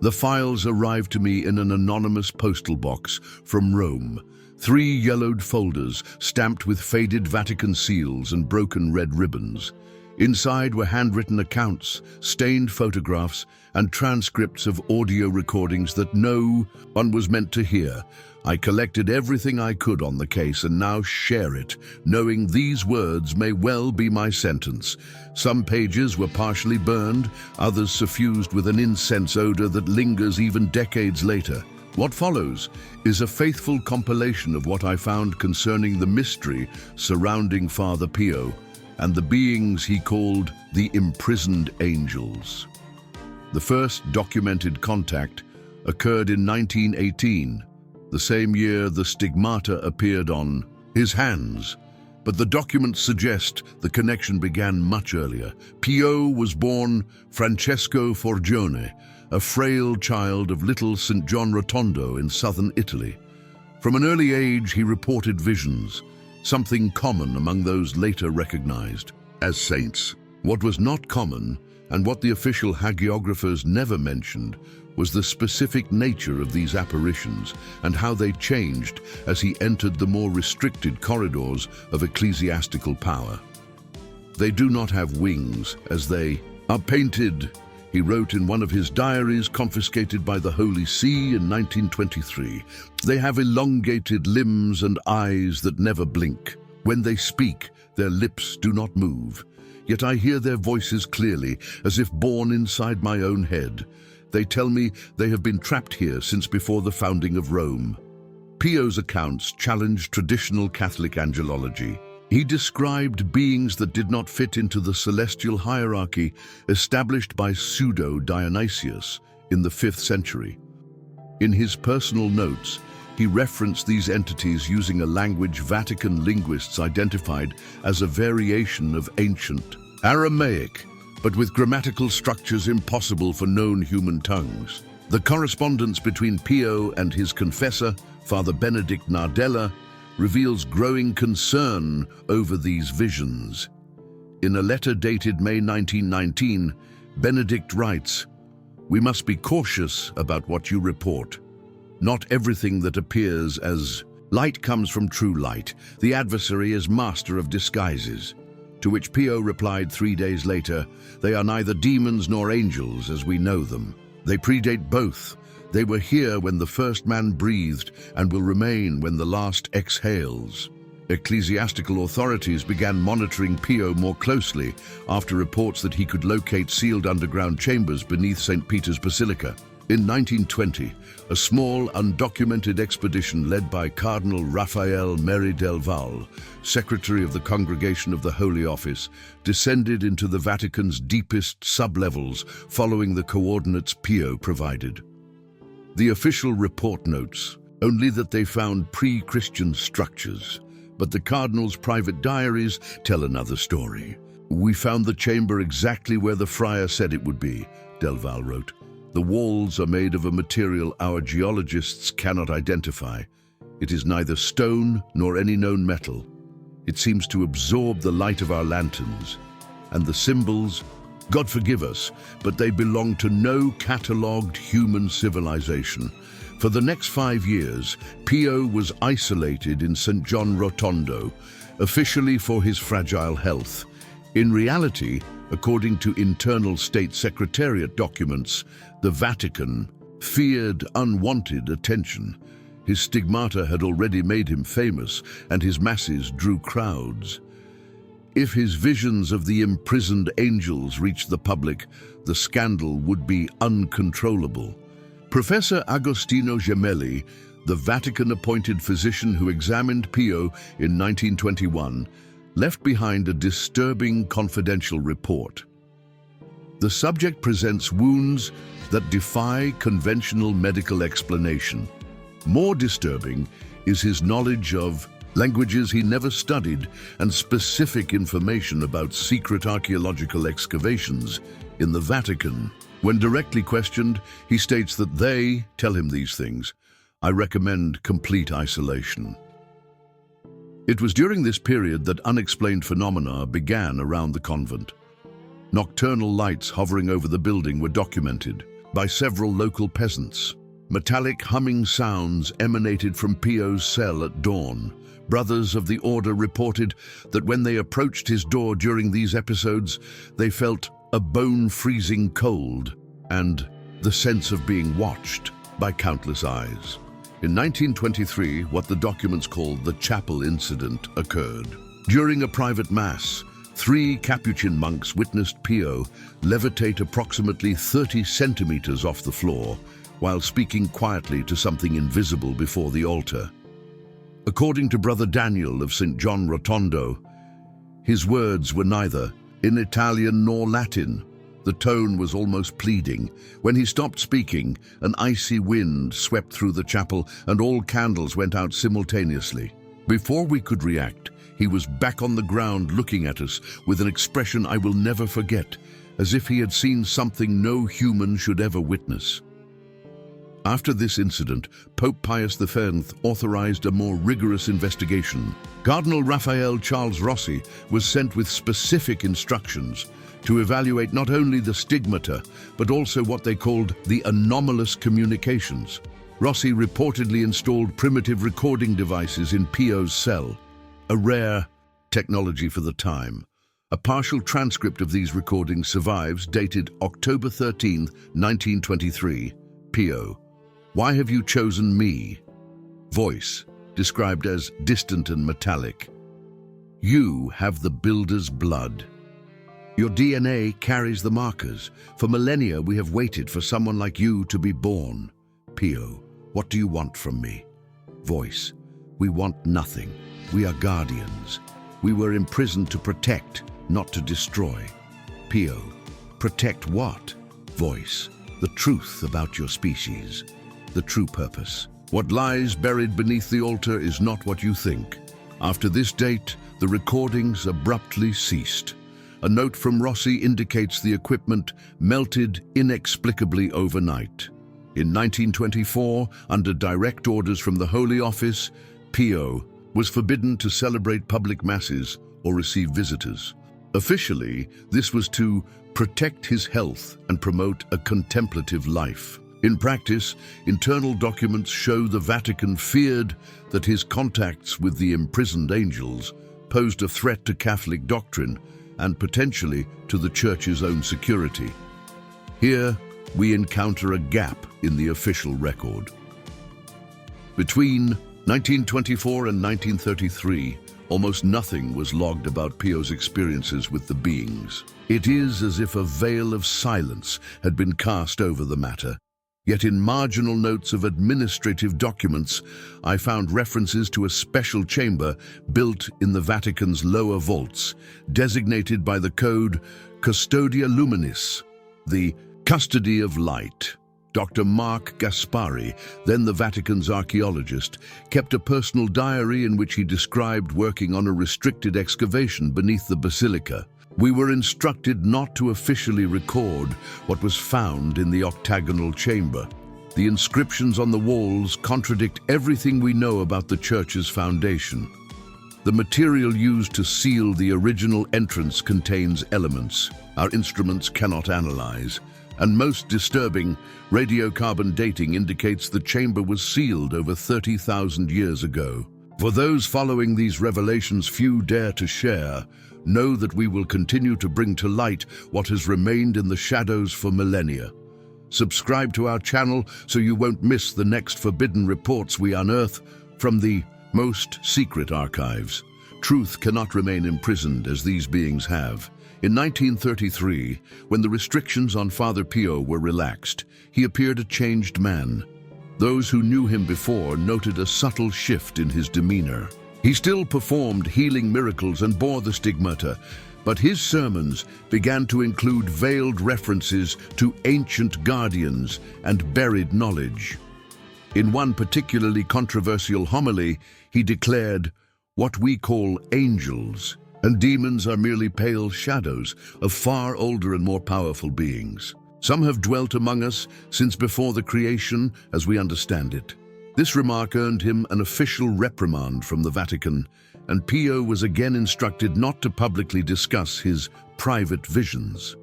The files arrived to me in an anonymous postal box from Rome. 3 yellowed folders stamped with faded Vatican seals and broken red ribbons. Inside were handwritten accounts, stained photographs, and transcripts of audio recordings that no one was meant to hear. I collected everything I could on the case and now share it, knowing these words may well be my sentence. Some pages were partially burned, others suffused with an incense odor that lingers even decades later. What follows is a faithful compilation of what I found concerning the mystery surrounding Father Pio and the beings he called the imprisoned angels. The first documented contact occurred in 1918, the same year the stigmata appeared on his hands. But the documents suggest the connection began much earlier. Pio was born Francesco Forgione, a frail child of little St. John Rotondo in southern Italy. From an early age, he reported visions, something common among those later recognized as saints. What was not common, and what the official hagiographers never mentioned, was the specific nature of these apparitions and how they changed as he entered the more restricted corridors of ecclesiastical power. They do not have wings, as they are painted, he wrote in one of his diaries confiscated by the Holy See in 1923. They have elongated limbs and eyes that never blink. When they speak, their lips do not move. Yet I hear their voices clearly, as if born inside my own head. They tell me they have been trapped here since before the founding of Rome. Pio's accounts challenged traditional Catholic angelology. He described beings that did not fit into the celestial hierarchy established by Pseudo-Dionysius in the 5th century. In his personal notes, he referenced these entities using a language Vatican linguists identified as a variation of ancient Aramaic, but with grammatical structures impossible for known human tongues. The correspondence between Pio and his confessor, Father Benedict Nardella, reveals growing concern over these visions. In a letter dated May 1919, Benedict writes, "We must be cautious about what you report. Not everything that appears as light comes from true light. The adversary is master of disguises." To which Pio replied 3 days later, "They are neither demons nor angels as we know them. They predate both. They were here when the first man breathed and will remain when the last exhales." Ecclesiastical authorities began monitoring Pio more closely after reports that he could locate sealed underground chambers beneath St. Peter's Basilica. In 1920, a small, undocumented expedition led by Cardinal Raphael Meri del Val, Secretary of the Congregation of the Holy Office, descended into the Vatican's deepest sublevels following the coordinates Pio provided. The official report notes only that they found pre-Christian structures, but the Cardinal's private diaries tell another story. "We found the chamber exactly where the friar said it would be," Del Val wrote. "The walls are made of a material our geologists cannot identify. It is neither stone nor any known metal. It seems to absorb the light of our lanterns. And the symbols, God forgive us, but they belong to no catalogued human civilization." For the next 5 years, Pio was isolated in St. John Rotondo, officially for his fragile health. In reality, according to internal state secretariat documents, the Vatican feared unwanted attention. His stigmata had already made him famous, and his masses drew crowds. If his visions of the imprisoned angels reached the public, the scandal would be uncontrollable. Professor Agostino Gemelli, the Vatican-appointed physician who examined Pio in 1921, left behind a disturbing confidential report. The subject presents wounds that defy conventional medical explanation. More disturbing is his knowledge of languages he never studied and specific information about secret archaeological excavations in the Vatican. When directly questioned, he states that they tell him these things. "I recommend complete isolation." It was during this period that unexplained phenomena began around the convent. Nocturnal lights hovering over the building were documented. by several local peasants. Metallic humming sounds emanated from Pio's cell at dawn. Brothers of the order reported that when they approached his door during these episodes, they felt a bone-freezing cold and the sense of being watched by countless eyes. In 1923, what the documents call the chapel incident occurred. During a private mass, 3 Capuchin monks witnessed Pio levitate approximately 30 centimeters off the floor while speaking quietly to something invisible before the altar. According to Brother Daniel of St. John Rotondo, his words were neither in Italian nor Latin. The tone was almost pleading. When he stopped speaking, an icy wind swept through the chapel and all candles went out simultaneously. Before we could react, he was back on the ground looking at us with an expression I will never forget, as if he had seen something no human should ever witness. After this incident, Pope Pius V authorized a more rigorous investigation. Cardinal Raphael Charles Rossi was sent with specific instructions to evaluate not only the stigmata, but also what they called the anomalous communications. Rossi reportedly installed primitive recording devices in Pio's cell, a rare technology for the time. A partial transcript of these recordings survives, dated October 13, 1923. Pio: "Why have you chosen me?" Voice, described as distant and metallic: "You have the builder's blood. Your DNA carries the markers. For millennia we have waited for someone like you to be born. Pio, what do you want from me?" Voice: "We want nothing. We are guardians. We were imprisoned to protect, not to destroy." Pio: "Protect what?" Voice: "The truth about your species. The true purpose. What lies buried beneath the altar is not what you think." After this date, the recordings abruptly ceased. A note from Rossi indicates the equipment melted inexplicably overnight. In 1924, under direct orders from the Holy Office, Pio was forbidden to celebrate public masses or receive visitors. Officially, this was to protect his health and promote a contemplative life. In practice, internal documents show the Vatican feared that his contacts with the imprisoned angels posed a threat to Catholic doctrine and potentially to the Church's own security. Here, we encounter a gap in the official record. Between 1924 and 1933, almost nothing was logged about Pio's experiences with the beings. It is as if a veil of silence had been cast over the matter. Yet in marginal notes of administrative documents, I found references to a special chamber built in the Vatican's lower vaults, designated by the code Custodia Luminis, the custody of light. Dr. Mark Gaspari, then the Vatican's archaeologist, kept a personal diary in which he described working on a restricted excavation beneath the basilica. We were instructed not to officially record what was found in the octagonal chamber. The inscriptions on the walls contradict everything we know about the church's foundation. The material used to seal the original entrance contains elements our instruments cannot analyze. And most disturbing, radiocarbon dating indicates the chamber was sealed over 30,000 years ago. For those following these revelations few dare to share, know that we will continue to bring to light what has remained in the shadows for millennia. Subscribe to our channel so you won't miss the next forbidden reports we unearth from the most secret archives. Truth cannot remain imprisoned as these beings have. In 1933, when the restrictions on Father Pio were relaxed, he appeared a changed man. Those who knew him before noted a subtle shift in his demeanor. He still performed healing miracles and bore the stigmata, but his sermons began to include veiled references to ancient guardians and buried knowledge. In one particularly controversial homily, he declared, "What we call angels and demons are merely pale shadows of far older and more powerful beings. Some have dwelt among us since before the creation as we understand it." This remark earned him an official reprimand from the Vatican, and Pio was again instructed not to publicly discuss his private visions.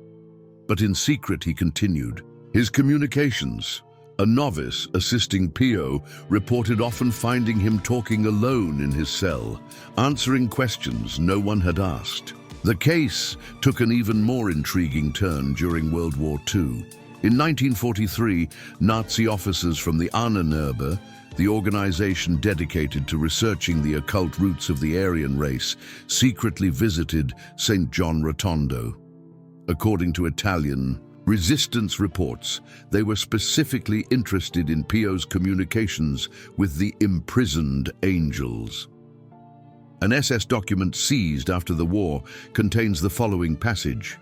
But in secret he continued, His communications. A novice assisting Pio reported often finding him talking alone in his cell, answering questions no one had asked. The case took an even more intriguing turn during World War II. In 1943, Nazi officers from the Ahnenerbe, the organization dedicated to researching the occult roots of the Aryan race, secretly visited St. John Rotondo. According to Italian resistance reports, they were specifically interested in Pio's communications with the imprisoned angels. An SS document seized after the war contains the following passage.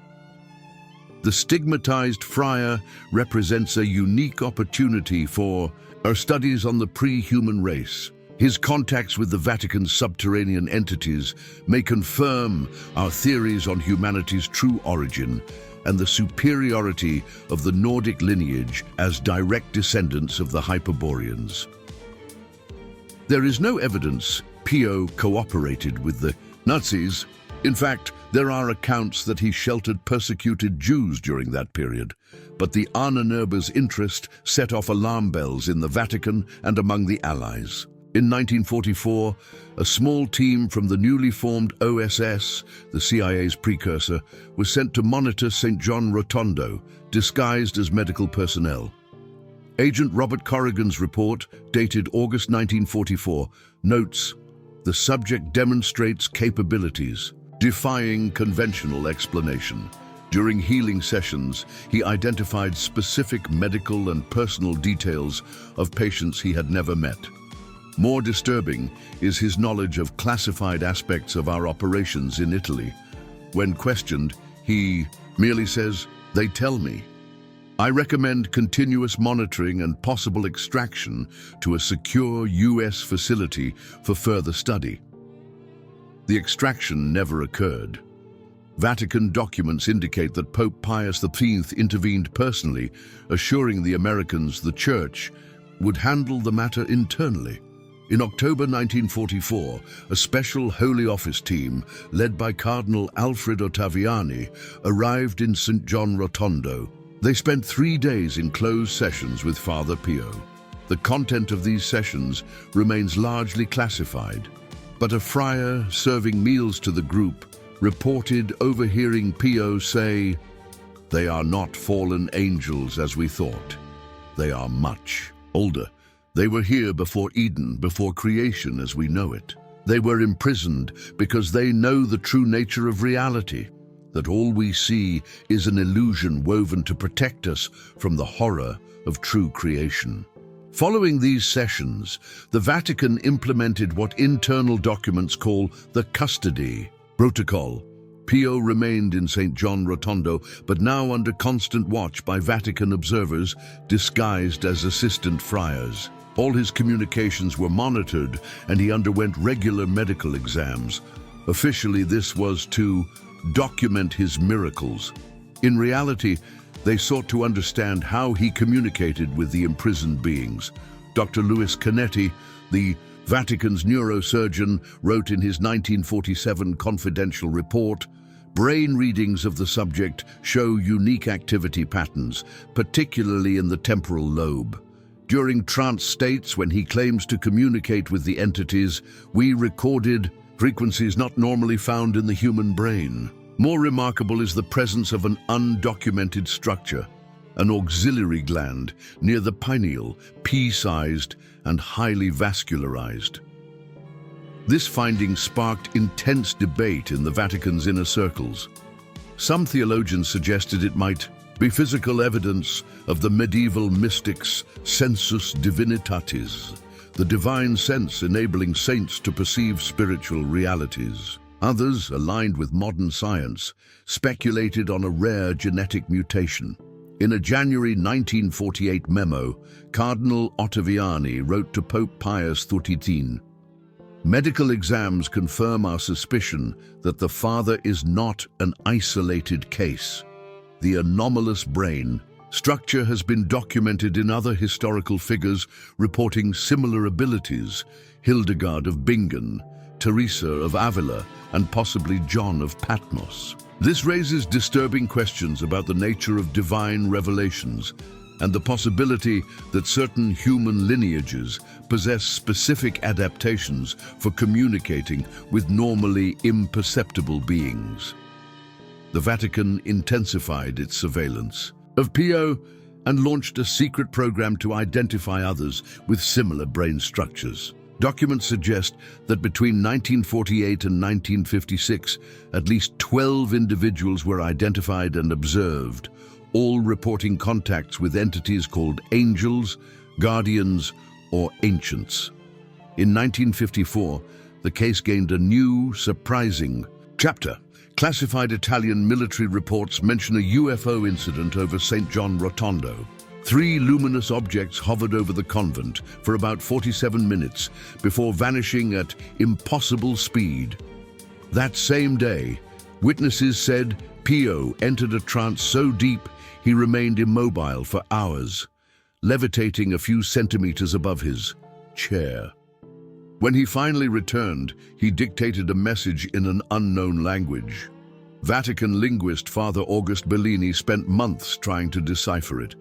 The stigmatized friar represents a unique opportunity for our studies on the pre-human race. His contacts with the Vatican's subterranean entities may confirm our theories on humanity's true origin and the superiority of the Nordic lineage as direct descendants of the Hyperboreans. There is no evidence Pio cooperated with the Nazis. In fact, there are accounts that he sheltered persecuted Jews during that period, but the Ahnenerbe's interest set off alarm bells in the Vatican and among the Allies. In 1944, a small team from the newly formed OSS, the CIA's precursor, was sent to monitor St. John Rotondo, disguised as medical personnel. Agent Robert Corrigan's report, dated August 1944, notes, the subject demonstrates capabilities, defying conventional explanation. During healing sessions, he identified specific medical and personal details of patients he had never met. More disturbing is his knowledge of classified aspects of our operations in Italy. When questioned, he merely says, "They tell me." I recommend continuous monitoring and possible extraction to a secure US facility for further study. The extraction never occurred. Vatican documents indicate that Pope Pius X intervened personally, assuring the Americans the Church would handle the matter internally. In October 1944, a special Holy Office team, led by Cardinal Alfred Ottaviani, arrived in St. John Rotondo. They spent 3 days in closed sessions with Father Pio. The content of these sessions remains largely classified, but a friar serving meals to the group reported overhearing Pio say, "They are not fallen angels as we thought. They are much older. They were here before Eden, before creation as we know it. They were imprisoned because they know the true nature of reality, that all we see is an illusion woven to protect us from the horror of true creation." Following these sessions, the Vatican implemented what internal documents call the custody protocol. Pio remained in St. John Rotondo, but now under constant watch by Vatican observers disguised as assistant friars. All his communications were monitored, and he underwent regular medical exams. Officially, this was to document his miracles. In reality, they sought to understand how he communicated with the imprisoned beings. Dr. Louis Canetti, the Vatican's neurosurgeon, wrote in his 1947 confidential report, "Brain readings of the subject show unique activity patterns, particularly in the temporal lobe. During trance states, when he claims to communicate with the entities, we recorded frequencies not normally found in the human brain. More remarkable is the presence of an undocumented structure, an auxiliary gland near the pineal, pea-sized and highly vascularized." This finding sparked intense debate in the Vatican's inner circles. Some theologians suggested it might be physical evidence of the medieval mystics' sensus divinitatis, the divine sense enabling saints to perceive spiritual realities. Others, aligned with modern science, speculated on a rare genetic mutation. In a January 1948 memo, Cardinal Ottaviani wrote to Pope Pius XIII, "Medical exams confirm our suspicion that the Father is not an isolated case. The anomalous brain structure has been documented in other historical figures reporting similar abilities, Hildegard of Bingen, Teresa of Avila, and possibly John of Patmos. This raises disturbing questions about the nature of divine revelations. and the possibility that certain human lineages possess specific adaptations for communicating with normally imperceptible beings. The Vatican intensified its surveillance of Pio and launched a secret program to identify others with similar brain structures. Documents suggest that between 1948 and 1956, at least 12 individuals were identified and observed, all reporting contacts with entities called angels, guardians, or ancients. In 1954, the case gained a new, surprising chapter. Classified Italian military reports mention a UFO incident over St. John Rotondo. 3 luminous objects hovered over the convent for about 47 minutes before vanishing at impossible speed. That same day, witnesses said Pio entered a trance so deep he remained immobile for hours, levitating a few centimeters above his chair. When he finally returned, he dictated a message in an unknown language. Vatican linguist Father August Bellini spent months trying to decipher it.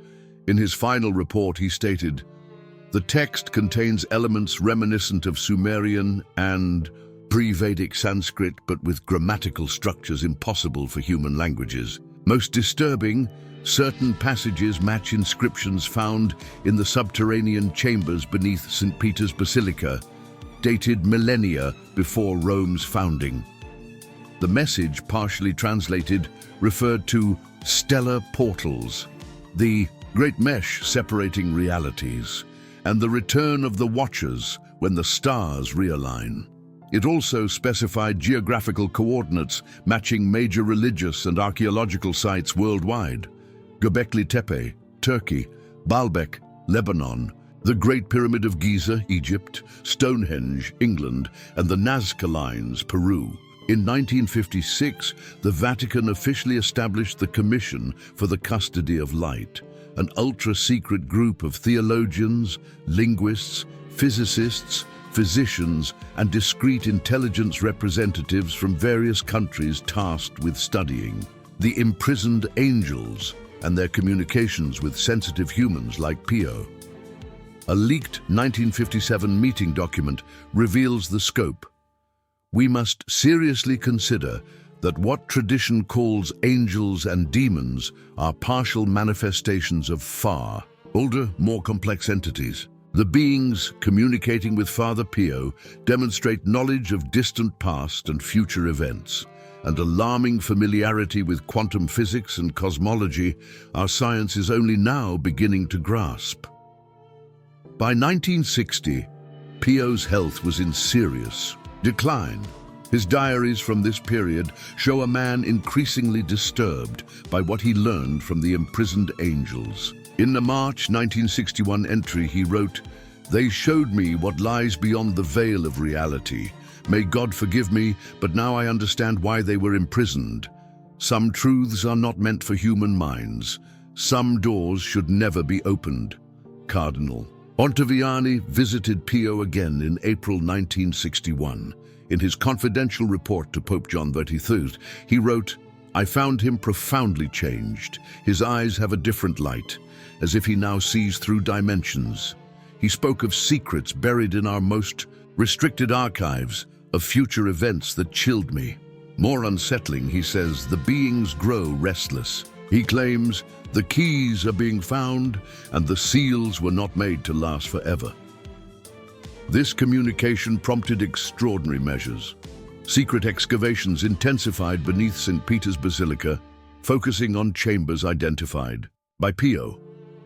In his final report, he stated, "The text contains elements reminiscent of Sumerian and pre-Vedic Sanskrit, but with grammatical structures impossible for human languages. Most disturbing, certain passages match inscriptions found in the subterranean chambers beneath St. Peter's Basilica, dated millennia before Rome's founding." The message, partially translated, referred to stellar portals, the great mesh separating realities, and the return of the Watchers when the stars realign. It also specified geographical coordinates matching major religious and archaeological sites worldwide: Göbekli Tepe, Turkey; Baalbek, Lebanon; the Great Pyramid of Giza, Egypt; Stonehenge, England; and the Nazca Lines, Peru. In 1956, the Vatican officially established the Commission for the Custody of Light, an ultra-secret group of theologians, linguists, physicists, physicians, and discrete intelligence representatives from various countries tasked with studying the imprisoned angels and their communications with sensitive humans like Pio. A leaked 1957 meeting document reveals the scope. We must seriously consider that what tradition calls angels and demons are partial manifestations of far older, more complex entities. The beings communicating with Father Pio demonstrate knowledge of distant past and future events, and alarming familiarity with quantum physics and cosmology our science is only now beginning to grasp. By 1960, Pio's health was in serious decline. His diaries from this period show a man increasingly disturbed by what he learned from the imprisoned angels. In the March 1961 entry, he wrote, "They showed me what lies beyond the veil of reality. May God forgive me, but now I understand why they were imprisoned. Some truths are not meant for human minds. Some doors should never be opened." Cardinal Ontaviani visited Pio again in April 1961. In his confidential report to Pope John XXIII, he wrote, "I found him profoundly changed. His eyes have a different light, as if he now sees through dimensions. He spoke of secrets buried in our most restricted archives, of future events that chilled me. More unsettling, he says, the beings grow restless. He claims the keys are being found and the seals were not made to last forever." This communication prompted extraordinary measures. Secret excavations intensified beneath St. Peter's Basilica, focusing on chambers identified by Pio.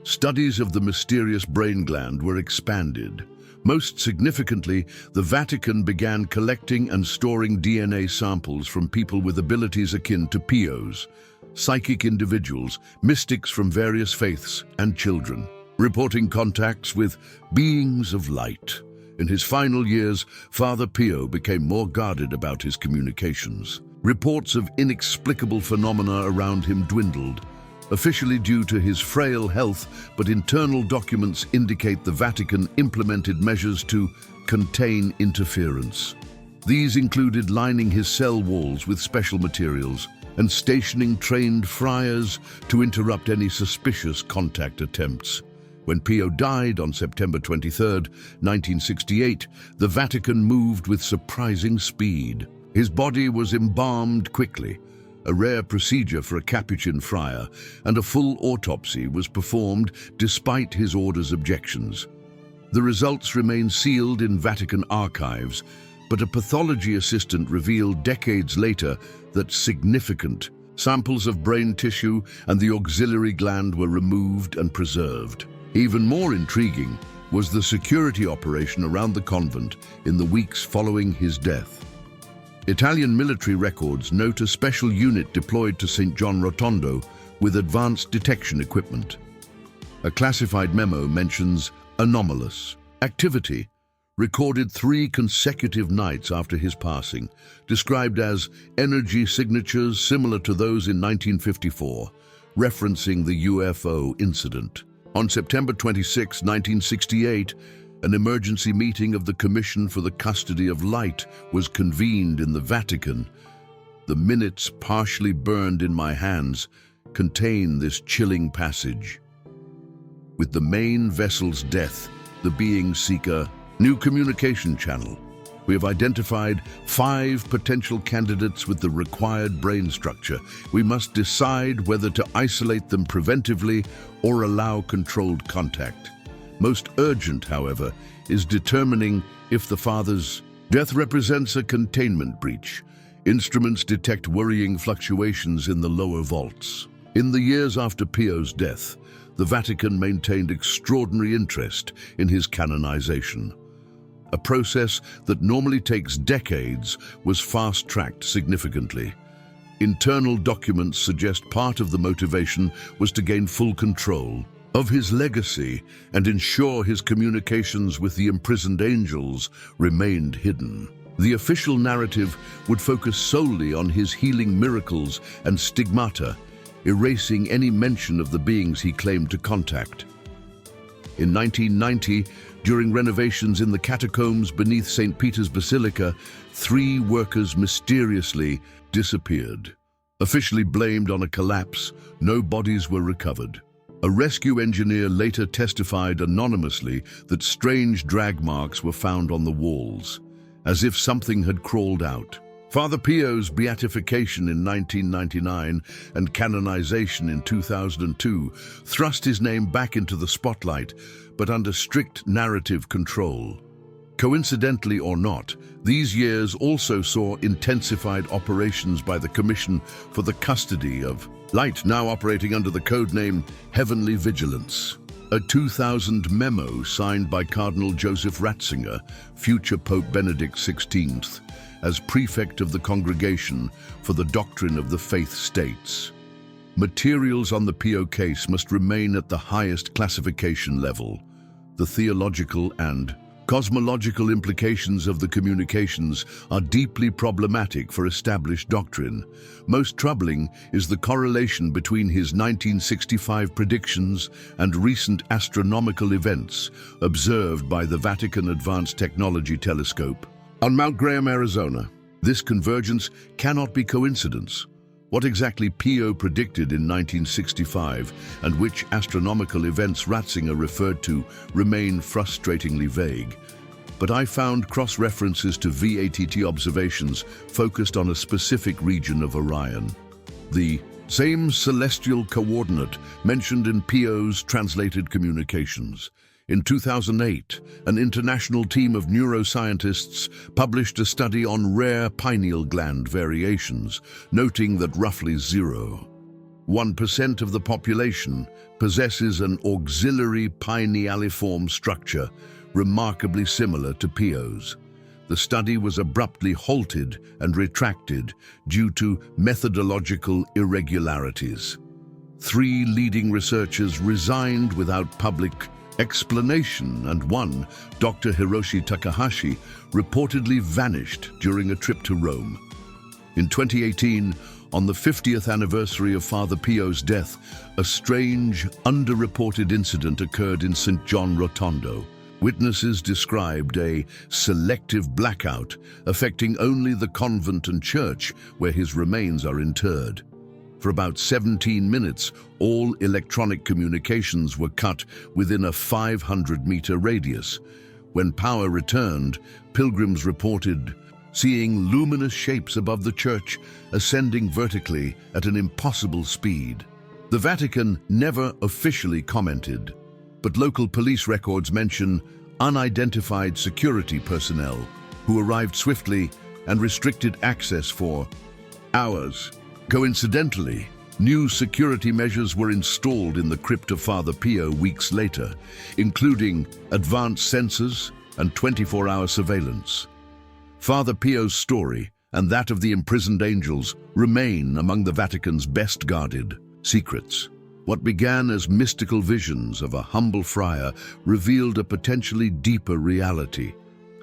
Studies of the mysterious brain gland were expanded. Most significantly, the Vatican began collecting and storing DNA samples from people with abilities akin to Pio's, psychic individuals, mystics from various faiths, and children, reporting contacts with beings of light. In his final years, Father Pio became more guarded about his communications. Reports of inexplicable phenomena around him dwindled, officially due to his frail health, but internal documents indicate the Vatican implemented measures to contain interference. These included lining his cell walls with special materials, and stationing trained friars to interrupt any suspicious contact attempts. When Pio died on September 23, 1968, the Vatican moved with surprising speed. His body was embalmed quickly, a rare procedure for a Capuchin friar, and a full autopsy was performed despite his order's objections. The results remain sealed in Vatican archives, but a pathology assistant revealed decades later that significant samples of brain tissue and the auxiliary gland were removed and preserved. Even more intriguing was the security operation around the convent in the weeks following his death. Italian military records note a special unit deployed to St. John Rotondo with advanced detection equipment. A classified memo mentions anomalous activity recorded 3 consecutive nights after his passing, described as energy signatures similar to those in 1954, referencing the UFO incident. On September 26, 1968, an emergency meeting of the Commission for the Custody of Light was convened in the Vatican. The minutes, partially burned in my hands, contain this chilling passage. With the main vessel's death, the being seek a new communication channel. We have identified 5 potential candidates with the required brain structure. We must decide whether to isolate them preventively or allow controlled contact. Most urgent, however, is determining if the father's death represents a containment breach. Instruments detect worrying fluctuations in the lower vaults. In the years after Pio's death, the Vatican maintained extraordinary interest in his canonization. A process that normally takes decades was fast-tracked significantly. Internal documents suggest part of the motivation was to gain full control of his legacy and ensure his communications with the imprisoned angels remained hidden. The official narrative would focus solely on his healing miracles and stigmata, erasing any mention of the beings he claimed to contact. In 1990, during renovations in the catacombs beneath St. Peter's Basilica, 3 workers mysteriously disappeared. Officially blamed on a collapse, no bodies were recovered. A rescue engineer later testified anonymously that strange drag marks were found on the walls, as if something had crawled out. Father Pio's beatification in 1999 and canonization in 2002 thrust his name back into the spotlight, but under strict narrative control. Coincidentally or not, these years also saw intensified operations by the Commission for the Custody of Light, now operating under the codename Heavenly Vigilance. A 2000 memo signed by Cardinal Joseph Ratzinger, future Pope Benedict XVI, as prefect of the Congregation for the Doctrine of the Faith states. Materials on the Pio case must remain at the highest classification level. The theological and cosmological implications of the communications are deeply problematic for established doctrine. Most troubling is the correlation between his 1965 predictions and recent astronomical events observed by the Vatican Advanced Technology Telescope on Mount Graham, Arizona. This convergence cannot be coincidence. What exactly Pio predicted in 1965 and which astronomical events Ratzinger referred to remain frustratingly vague. But I found cross-references to VATT observations focused on a specific region of Orion. The same celestial coordinate mentioned in Pio's translated communications. In 2008, an international team of neuroscientists published a study on rare pineal gland variations, noting that roughly 0.1% of the population possesses an auxiliary pinealiform structure, remarkably similar to Pio's. The study was abruptly halted and retracted due to methodological irregularities. 3 leading researchers resigned without public explanation, and one, Dr. Hiroshi Takahashi, reportedly vanished during a trip to Rome. In 2018, on the 50th anniversary of Father Pio's death, a strange, underreported incident occurred in St. John Rotondo. Witnesses described a selective blackout affecting only the convent and church where his remains are interred. For about 17 minutes, all electronic communications were cut within a 500-meter radius. When power returned, pilgrims reported seeing luminous shapes above the church ascending vertically at an impossible speed. The Vatican never officially commented, but local police records mention unidentified security personnel who arrived swiftly and restricted access for hours. Coincidentally, new security measures were installed in the crypt of Father Pio weeks later, including advanced sensors and 24-hour surveillance. Father Pio's story and that of the imprisoned angels remain among the Vatican's best-guarded secrets. What began as mystical visions of a humble friar revealed a potentially deeper reality,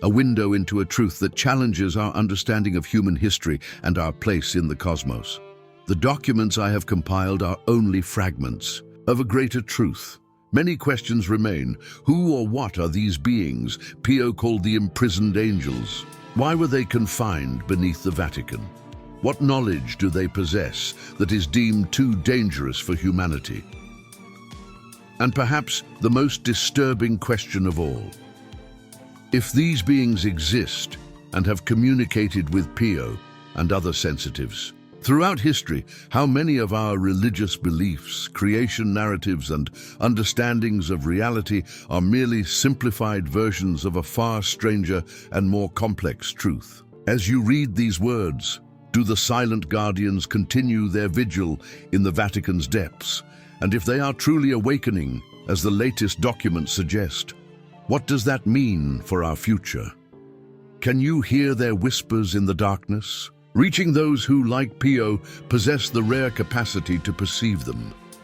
a window into a truth that challenges our understanding of human history and our place in the cosmos. The documents I have compiled are only fragments of a greater truth. Many questions remain. Who or what are these beings Pio called the imprisoned angels? Why were they confined beneath the Vatican? What knowledge do they possess that is deemed too dangerous for humanity? And perhaps the most disturbing question of all, if these beings exist and have communicated with Pio and other sensitives, throughout history, how many of our religious beliefs, creation narratives, and understandings of reality are merely simplified versions of a far stranger and more complex truth? As you read these words, do the silent guardians continue their vigil in the Vatican's depths? And if they are truly awakening, as the latest documents suggest, what does that mean for our future? Can you hear their whispers in the darkness, reaching those who, like Pio, possess the rare capacity to perceive them?